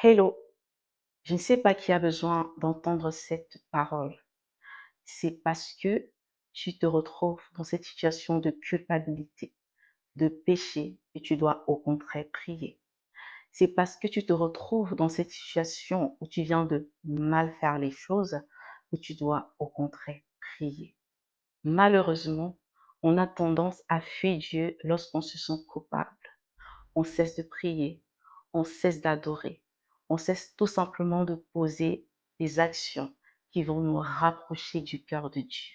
Hello, je ne sais pas qui a besoin d'entendre cette parole. C'est parce que tu te retrouves dans cette situation de culpabilité, de péché, et tu dois au contraire prier. C'est parce que tu te retrouves dans cette situation où tu viens de mal faire les choses, où tu dois au contraire prier. Malheureusement, on a tendance à fuir Dieu lorsqu'on se sent coupable. On cesse de prier, on cesse d'adorer, on cesse tout simplement de poser des actions qui vont nous rapprocher du cœur de Dieu.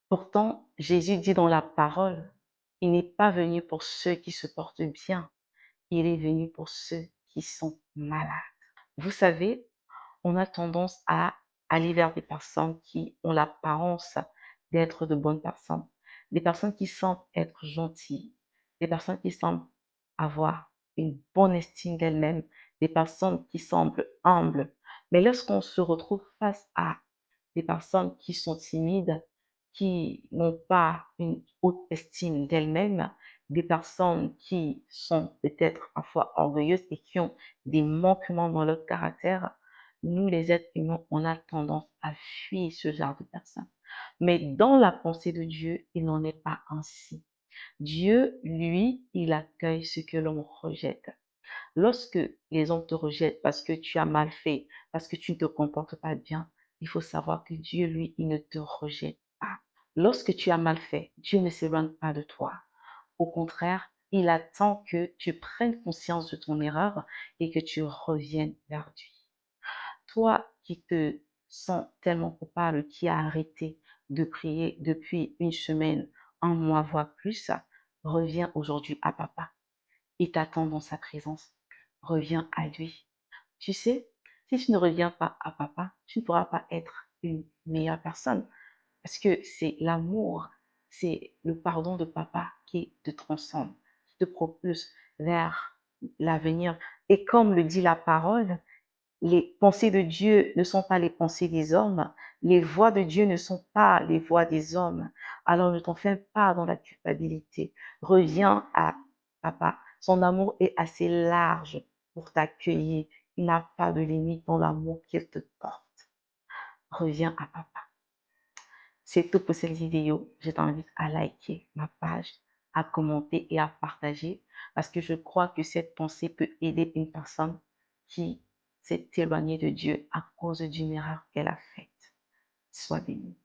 Pourtant, Jésus dit dans la parole, il n'est pas venu pour ceux qui se portent bien, il est venu pour ceux qui sont malades. Vous savez, on a tendance à aller vers des personnes qui ont l'apparence d'être de bonnes personnes, des personnes qui semblent être gentilles, des personnes qui semblent avoir une bonne estime d'elles-mêmes, des personnes qui semblent humbles. Mais lorsqu'on se retrouve face à des personnes qui sont timides, qui n'ont pas une haute estime d'elles-mêmes, des personnes qui sont peut-être parfois orgueilleuses et qui ont des manquements dans leur caractère, nous, les êtres humains, on a tendance à fuir ce genre de personnes. Mais dans la pensée de Dieu, il n'en est pas ainsi. Dieu, lui, il accueille ce que l'on rejette. Lorsque les hommes te rejettent parce que tu as mal fait, parce que tu ne te comportes pas bien, il faut savoir que Dieu, lui, il ne te rejette pas. Lorsque tu as mal fait, Dieu ne s'éloigne pas de toi. Au contraire, il attend que tu prennes conscience de ton erreur et que tu reviennes vers lui. Toi qui te sens tellement coupable, qui as arrêté de prier depuis une semaine, un mois, voire plus, reviens aujourd'hui à papa. Il t'attend dans sa présence. Reviens à lui. Tu sais, si tu ne reviens pas à papa, tu ne pourras pas être une meilleure personne. Parce que c'est l'amour, c'est le pardon de papa qui te transcende, qui te propulse vers l'avenir. Et comme le dit la parole, les pensées de Dieu ne sont pas les pensées des hommes, les voies de Dieu ne sont pas les voies des hommes. Alors ne t'enferme pas dans la culpabilité. Reviens à papa. Son amour est assez large pour t'accueillir. Il n'a pas de limite dans l'amour qu'il te porte. Reviens à papa. C'est tout pour cette vidéo. Je t'invite à liker ma page, à commenter et à partager parce que je crois que cette pensée peut aider une personne qui s'est éloignée de Dieu à cause d'une erreur qu'elle a faite. Sois béni.